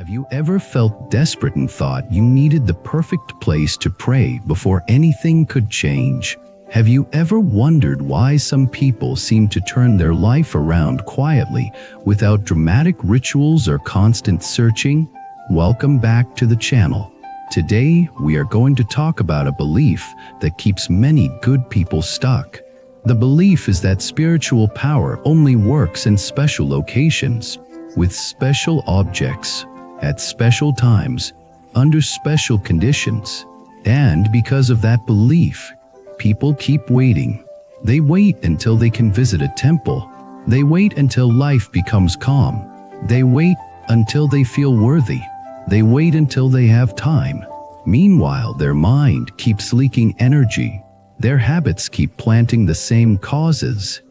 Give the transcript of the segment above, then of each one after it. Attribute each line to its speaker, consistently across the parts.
Speaker 1: Have you ever felt desperate and thought you needed the perfect place to pray before anything could change? Have you ever wondered why some people seem to turn their life around quietly without dramatic rituals or constant searching? Welcome back to the channel. Today, we are going to talk about a belief that keeps many good people stuck. The belief is that spiritual power only works in special locations, with special objects, at special times, under special conditions. And because of that belief, people keep waiting. They wait until they can visit a temple. They wait until life becomes calm. They wait until they feel worthy. They wait until they have time. Meanwhile, their mind keeps leaking energy. Their habits keep planting the same causes,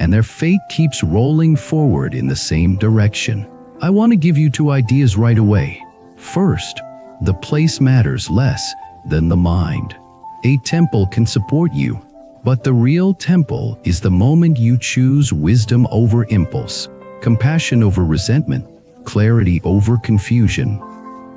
Speaker 1: and their fate keeps rolling forward in the same direction. I want to give you two ideas right away. First, the place matters less than the mind. A temple can support you, but the real temple is the moment you choose wisdom over impulse, compassion over resentment, clarity over confusion.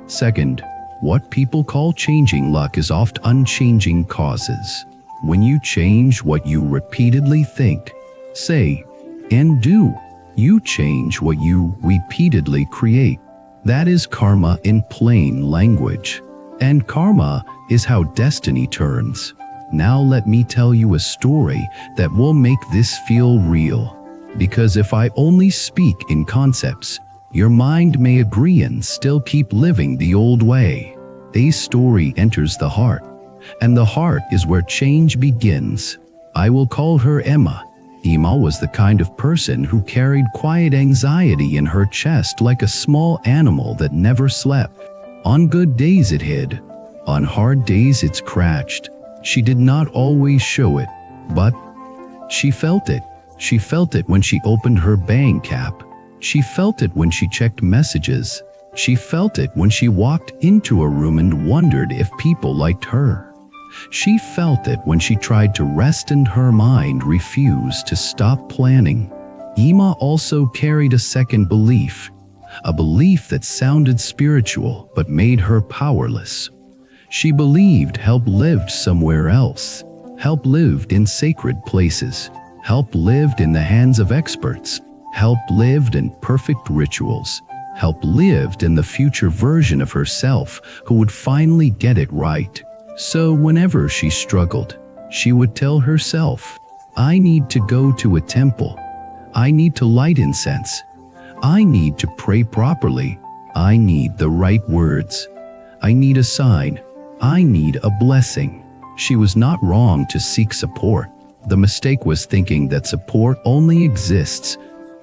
Speaker 1: Second, what people call changing luck is oft unchanging causes. When you change what you repeatedly think, say, and do, you change what you repeatedly create. That is karma in plain language. And karma is how destiny turns. Now let me tell you a story that will make this feel real. Because if I only speak in concepts, your mind may agree and still keep living the old way. A story enters the heart, and the heart is where change begins. I will call her Emma. Emma was the kind of person who carried quiet anxiety in her chest like a small animal that never slept. On good days it hid. On hard days it scratched. She did not always show it, but she felt it. She felt it when she opened her bank app. She felt it when she checked messages. She felt it when she walked into a room and wondered if people liked her. She felt it when she tried to rest and her mind refused to stop planning. Emma also carried a second belief, a belief that sounded spiritual but made her powerless. She believed help lived somewhere else. Help lived in sacred places. Help lived in the hands of experts. Help lived in perfect rituals. Help lived in the future version of herself who would finally get it right. So whenever she struggled, she would tell herself, I need to go to a temple. I need to light incense. I need to pray properly. I need the right words. I need a sign. I need a blessing. She was not wrong to seek support. The mistake was thinking that support only exists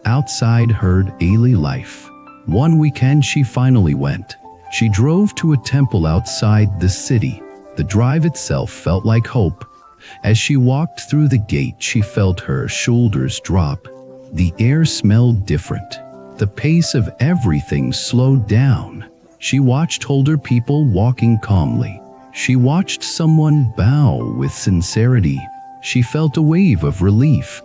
Speaker 1: outside her daily life. One weekend she finally went. She drove to a temple outside the city. The drive itself felt like hope. As she walked through the gate, she felt her shoulders drop. The air smelled different. The pace of everything slowed down. She watched older people walking calmly. She watched someone bow with sincerity. She felt a wave of relief.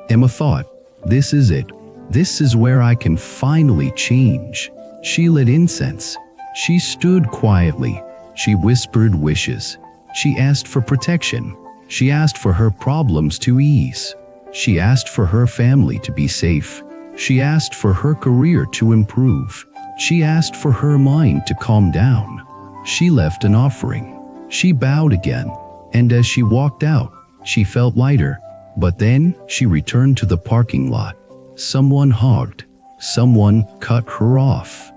Speaker 1: Emma thought, this is it. This is where I can finally change. She lit incense. She stood quietly. She whispered wishes. She asked for protection. She asked for her problems to ease. She asked for her family to be safe. She asked for her career to improve. She asked for her mind to calm down. She left an offering. She bowed again, and as she walked out, she felt lighter. But then she returned to the parking lot. Someone hogged. Someone cut her off.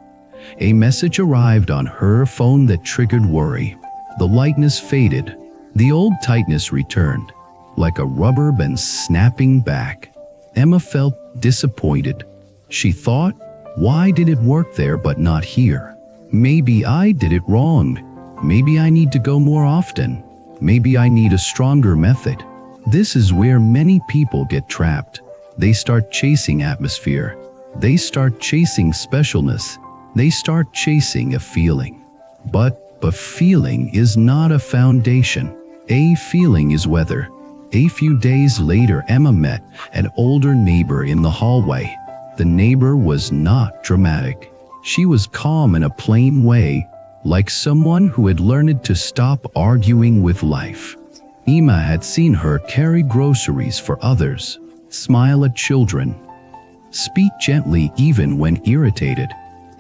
Speaker 1: A message arrived on her phone that triggered worry. The lightness faded. The old tightness returned, like a rubber band snapping back. Emma felt disappointed. She thought, why did it work there but not here? Maybe I did it wrong. Maybe I need to go more often. Maybe I need a stronger method. This is where many people get trapped. They start chasing atmosphere. They start chasing specialness. They start chasing a feeling. But feeling is not a foundation. A feeling is weather. A few days later, Emma met an older neighbor in the hallway. The neighbor was not dramatic. She was calm in a plain way, like someone who had learned to stop arguing with life. Emma had seen her carry groceries for others, smile at children, speak gently even when irritated.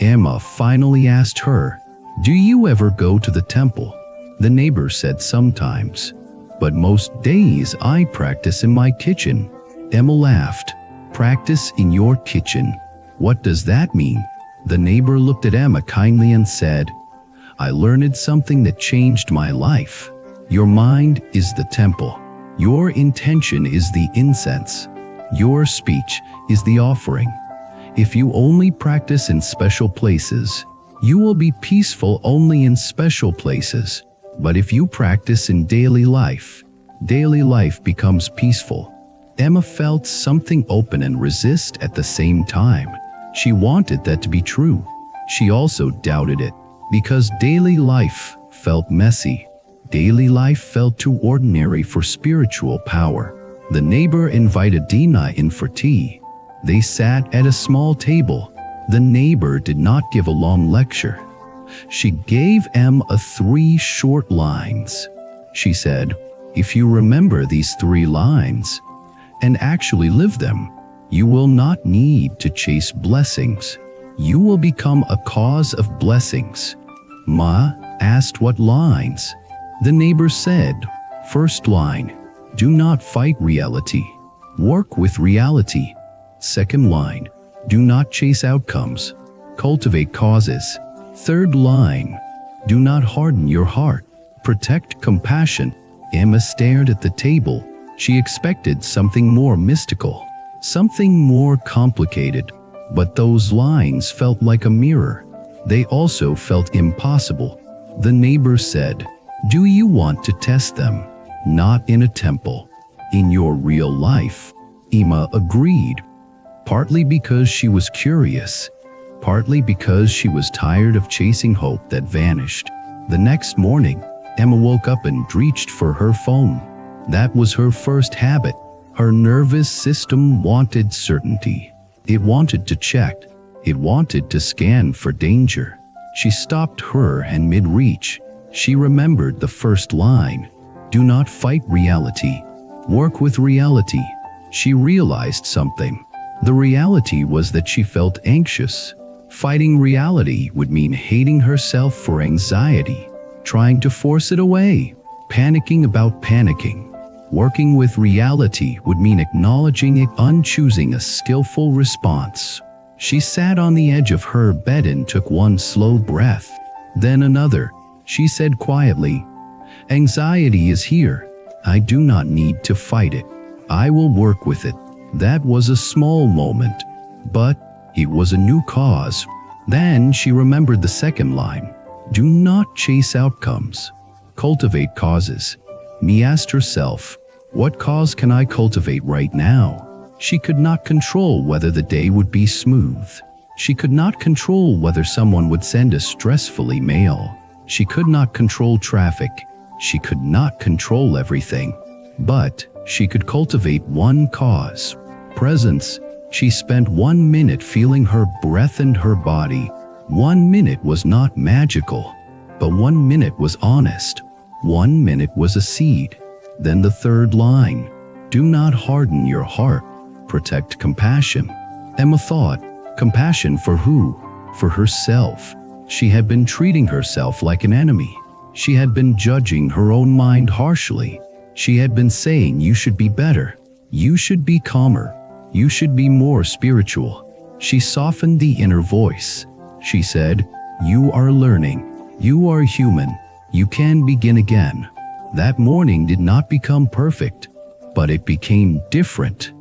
Speaker 1: Emma finally asked her, "Do you ever go to the temple?" The neighbor said, "Sometimes, but most days I practice in my kitchen." Emma laughed. "Practice in your kitchen? What does that mean?" The neighbor looked at Emma kindly and said, "I learned something that changed my life. Your mind is the temple. Your intention is the incense. Your speech is the offering. If you only practice in special places, you will be peaceful only in special places. But if you practice in daily life becomes peaceful." Emma felt something open and resist at the same time. She wanted that to be true. She also doubted it, because daily life felt messy. Daily life felt too ordinary for spiritual power. The neighbor invited Dina in for tea. They sat at a small table. The neighbor did not give a long lecture. She gave Emma 3 short lines. She said, "If you remember these 3 lines and actually live them, you will not need to chase blessings. You will become a cause of blessings." Ma asked what lines. The neighbor said, "First line, do not fight reality. Work with reality. Second line, do not chase outcomes. Cultivate causes. Third line, do not harden your heart. Protect compassion." Emma stared at the table. She expected something more mystical, something more complicated, but those lines felt like a mirror. They also felt impossible. The neighbor said, "Do you want to test them? Not in a temple, in your real life." Emma agreed, partly because she was curious, partly because she was tired of chasing hope that vanished. The next morning, Emma woke up and reached for her phone. That was her first habit. Her nervous system wanted certainty. It wanted to check. It wanted to scan for danger. She stopped her hand mid-reach. She remembered the first line, "Do not fight reality. Work with reality." She realized something. The reality was that she felt anxious. Fighting reality would mean hating herself for anxiety, trying to force it away, panicking about panicking. Working with reality would mean acknowledging it and choosing a skillful response. She sat on the edge of her bed and took one slow breath, then another. She said quietly, "Anxiety is here. I do not need to fight it. I will work with it." That was a small moment, but it was a new cause. Then she remembered the second line, "Do not chase outcomes. Cultivate causes." Mia asked herself, what cause can I cultivate right now? She could not control whether the day would be smooth. She could not control whether someone would send a stressful email. She could not control traffic. She could not control everything. But she could cultivate one cause: presence. She spent 1 minute feeling her breath and her body. 1 minute was not magical, but 1 minute was honest. 1 minute was a seed. Then the third line, "Do not harden your heart. Protect compassion." Emma thought, compassion for who? For herself. She had been treating herself like an enemy. She had been judging her own mind harshly. She had been saying, "You should be better. You should be calmer. You should be more spiritual." She softened the inner voice. She said, "You are learning. You are human. You can begin again." That morning did not become perfect, but it became different.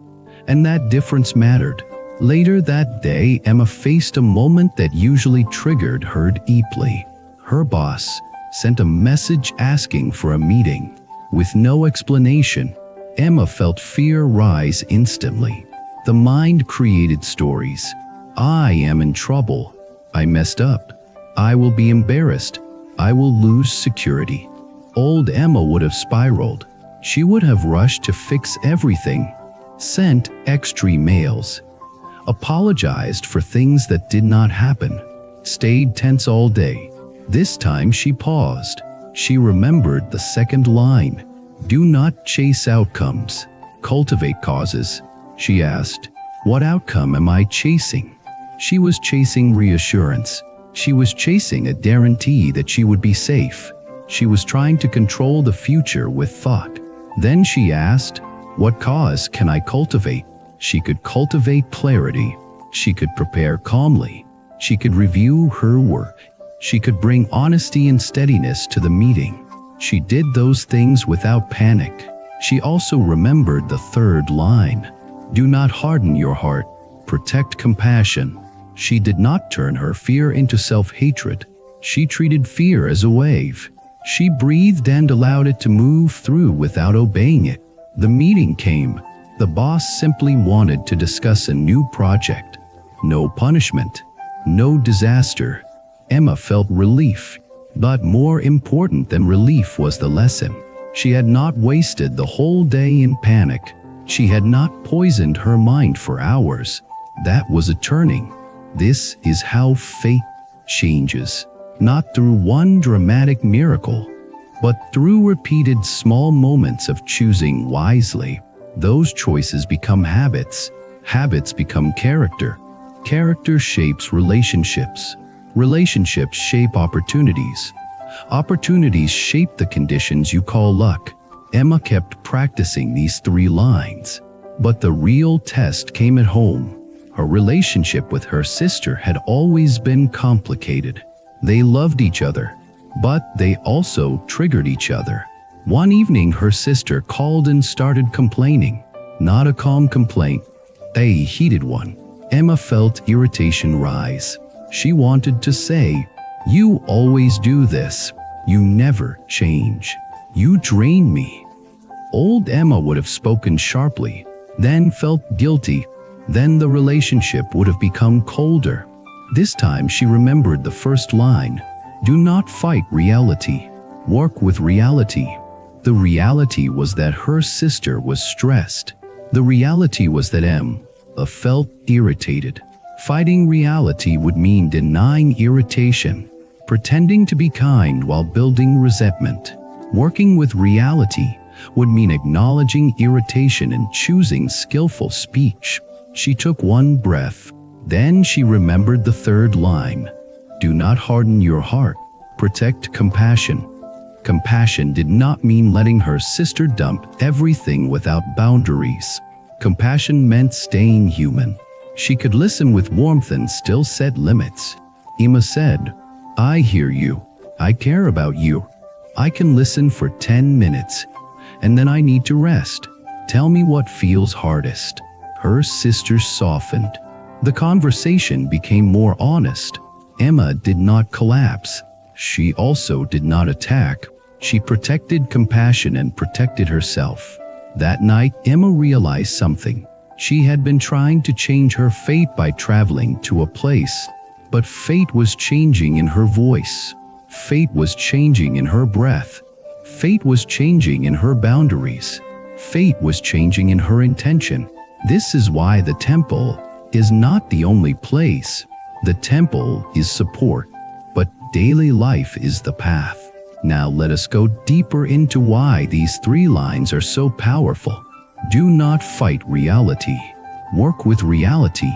Speaker 1: And that difference mattered. Later that day, Emma faced a moment that usually triggered her deeply. Her boss sent a message asking for a meeting. With no explanation, Emma felt fear rise instantly. The mind created stories. "I am in trouble. I messed up. I will be embarrassed. I will lose security." Old Emma would have spiraled. She would have rushed to fix everything, sent extra emails, apologized for things that did not happen, stayed tense all day. This time she paused. She remembered the second line. Do not chase outcomes. Cultivate causes. She asked, what outcome am I chasing? She was chasing reassurance. She was chasing a guarantee that she would be safe. She was trying to control the future with thought. Then she asked, what cause can I cultivate? She could cultivate clarity. She could prepare calmly. She could review her work. She could bring honesty and steadiness to the meeting. She did those things without panic. She also remembered the third line. Do not harden your heart. Protect compassion. She did not turn her fear into self-hatred. She treated fear as a wave. She breathed and allowed it to move through without obeying it. The meeting came. The boss simply wanted to discuss a new project. No punishment. No disaster. Emma felt relief. But more important than relief was the lesson. She had not wasted the whole day in panic. She had not poisoned her mind for hours. That was a turning. This is how fate changes. Not through one dramatic miracle, but through repeated small moments of choosing wisely. Those choices become habits. Habits become character. Character shapes relationships. Relationships shape opportunities. Opportunities shape the conditions you call luck. Emma kept practicing these 3 lines. But the real test came at home. Her relationship with her sister had always been complicated. They loved each other, but they also triggered each other. One evening, her sister called and started complaining. Not a calm complaint, a heated one. Emma felt irritation rise. She wanted to say, you always do this. You never change. You drain me. Old Emma would have spoken sharply, then felt guilty. Then the relationship would have become colder. This time she remembered the first line. Do not fight reality. Work with reality. The reality was that her sister was stressed. The reality was that Emma felt irritated. Fighting reality would mean denying irritation, pretending to be kind while building resentment. Working with reality would mean acknowledging irritation and choosing skillful speech. She took one breath. Then she remembered the third line. Do not harden your heart. Protect compassion. Compassion did not mean letting her sister dump everything without boundaries. Compassion meant staying human. She could listen with warmth and still set limits. Emma said, I hear you. I care about you. I can listen for 10 minutes. And then I need to rest. Tell me what feels hardest. Her sister softened. The conversation became more honest. Emma did not collapse. She also did not attack. She protected compassion and protected herself. That night, Emma realized something. She had been trying to change her fate by traveling to a place, but fate was changing in her voice. Fate was changing in her breath. Fate was changing in her boundaries. Fate was changing in her intention. This is why the temple is not the only place. The temple is support, but daily life is the path. Now let us go deeper into why these 3 lines are so powerful. Do not fight reality. Work with reality.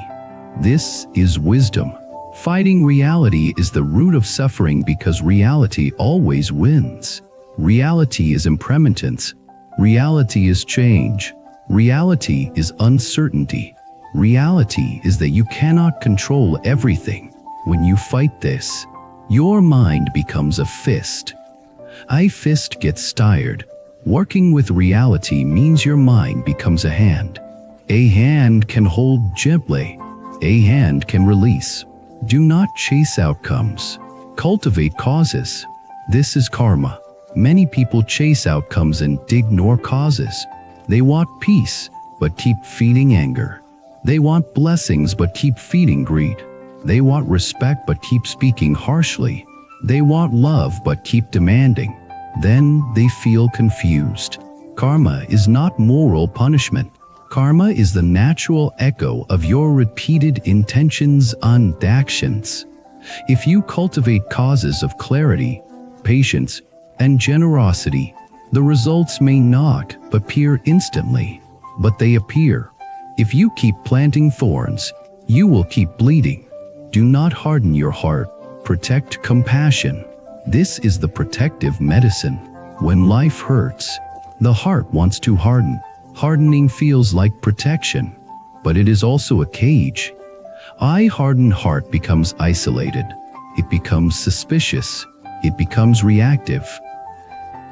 Speaker 1: This is wisdom. Fighting reality is the root of suffering because reality always wins. Reality is impermanence. Reality is change. Reality is uncertainty. Reality is that you cannot control everything. When you fight this, your mind becomes a fist. A fist gets tired. Working with reality means your mind becomes a hand. A hand can hold gently. A hand can release. Do not chase outcomes. Cultivate causes. This is karma. Many people chase outcomes and ignore causes. They want peace, but keep feeding anger. They want blessings, but keep feeding greed. They want respect, but keep speaking harshly. They want love, but keep demanding. Then they feel confused. Karma is not moral punishment. Karma is the natural echo of your repeated intentions and actions. If you cultivate causes of clarity, patience, and generosity, the results may not appear instantly, but they appear. If you keep planting thorns, you will keep bleeding. Do not harden your heart. Protect compassion. This is the protective medicine. When life hurts, the heart wants to harden. Hardening feels like protection, but it is also a cage. A hardened heart becomes isolated. It becomes suspicious. It becomes reactive.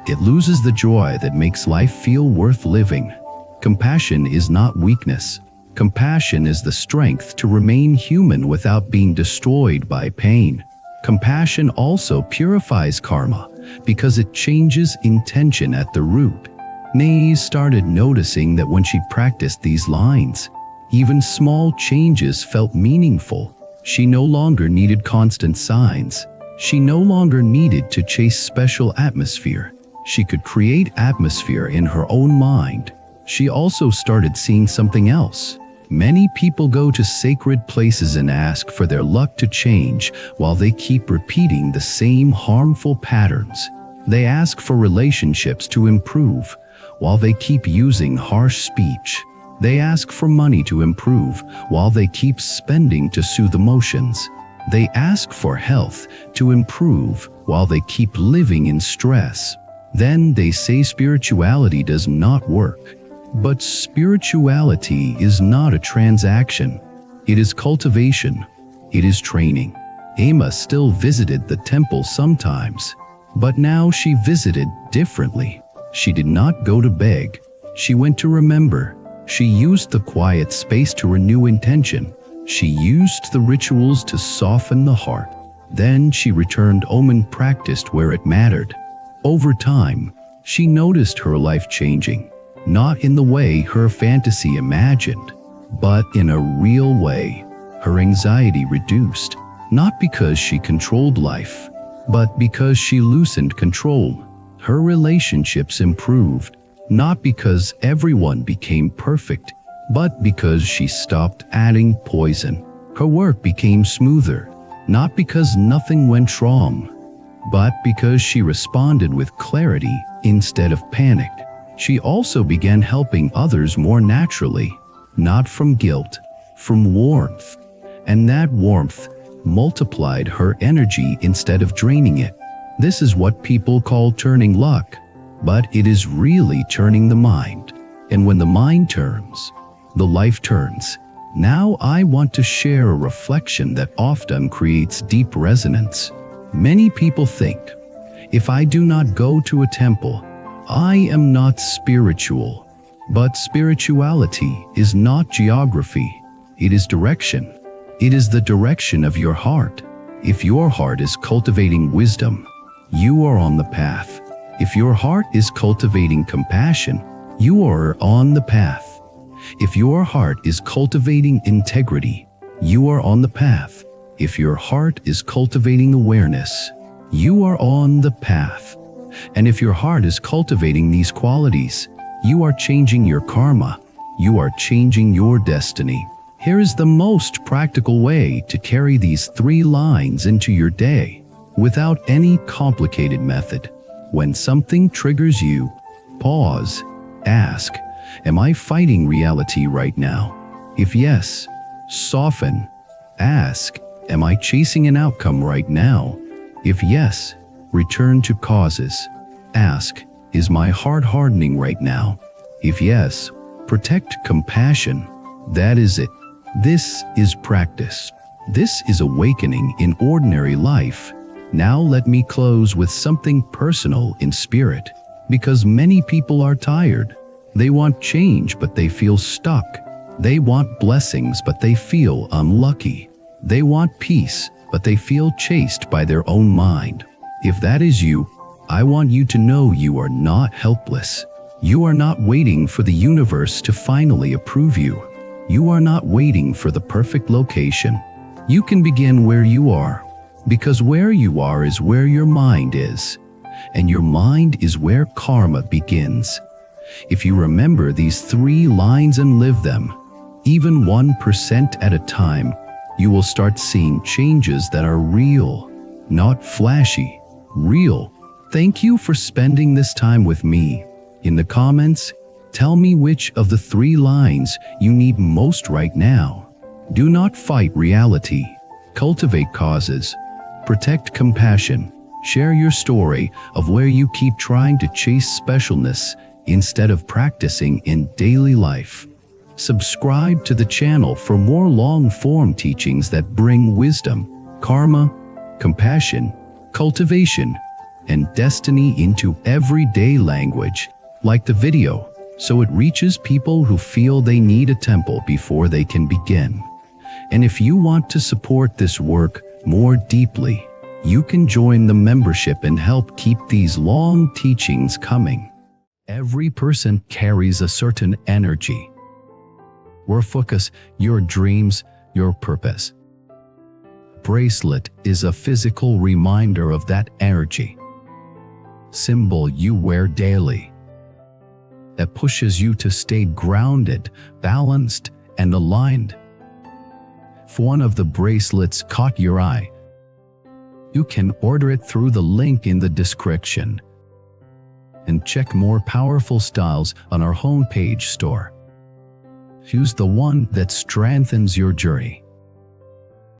Speaker 1: It loses the joy that makes life feel worth living. Compassion is not weakness. Compassion is the strength to remain human without being destroyed by pain. Compassion also purifies karma because it changes intention at the root. Nae started noticing that when she practiced these lines, even small changes felt meaningful. She no longer needed constant signs. She no longer needed to chase special atmosphere. She could create atmosphere in her own mind. She also started seeing something else. Many people go to sacred places and ask for their luck to change while they keep repeating the same harmful patterns. They ask for relationships to improve while they keep using harsh speech. They ask for money to improve while they keep spending to soothe emotions. They ask for health to improve while they keep living in stress. Then they say spirituality does not work. But spirituality is not a transaction. It is cultivation. It is training. Emma still visited the temple sometimes, but now she visited differently. She did not go to beg. She went to remember. She used the quiet space to renew intention. She used the rituals to soften the heart. Then she returned home and practiced where it mattered. Over time, she noticed her life changing. Not in the way her fantasy imagined, but in a real way. Her anxiety reduced, not because she controlled life, but because she loosened control. Her relationships improved, not because everyone became perfect, but because she stopped adding poison. Her work became smoother, not because nothing went wrong, but because she responded with clarity instead of panic. She also began helping others more naturally, not from guilt, from warmth. And that warmth multiplied her energy instead of draining it. This is what people call turning luck, but it is really turning the mind. And when the mind turns, the life turns. Now I want to share a reflection that often creates deep resonance. Many people think, if I do not go to a temple, I am not spiritual. But spirituality is not geography. It is direction. It is the direction of your heart. If your heart is cultivating wisdom, you are on the path. If your heart is cultivating compassion, you are on the path. If your heart is cultivating integrity, you are on the path. If your heart is cultivating awareness, you are on the path. And if your heart is cultivating these qualities, you are changing your karma. You are changing your destiny. Here is the most practical way to carry these 3 lines into your day without any complicated method. When something triggers you, pause, ask, am I fighting reality right now? If yes, soften, ask, am I chasing an outcome right now? If yes, return to causes. Ask, is my heart hardening right now? If yes, protect compassion. That is it. This is practice. This is awakening in ordinary life. Now let me close with something personal in spirit, because many people are tired. They want change, but they feel stuck. They want blessings, but they feel unlucky. They want peace, but they feel chased by their own mind. If that is you, I want you to know you are not helpless. You are not waiting for the universe to finally approve you. You are not waiting for the perfect location. You can begin where you are, because where you are is where your mind is, and your mind is where karma begins. If you remember these 3 lines and live them, even 1% at a time, you will start seeing changes that are real, not flashy. Real. Thank you for spending this time with me. In the comments, tell me which of the 3 lines you need most right now. Do not fight reality. Cultivate causes. Protect compassion. Share your story of where you keep trying to chase specialness instead of practicing in daily life. Subscribe to the channel for more long-form teachings that bring wisdom, karma, compassion, cultivation, and destiny into everyday language. Like the video, so it reaches people who feel they need a temple before they can begin. And if you want to support this work more deeply, you can join the membership and help keep these long teachings coming. Every person carries a certain energy. Your focus, your dreams, your purpose. Bracelet is a physical reminder of that energy. Symbol you wear daily. That pushes you to stay grounded, balanced, and aligned. If one of the bracelets caught your eye, you can order it through the link in the description. And check more powerful styles on our homepage store. Choose the one that strengthens your journey.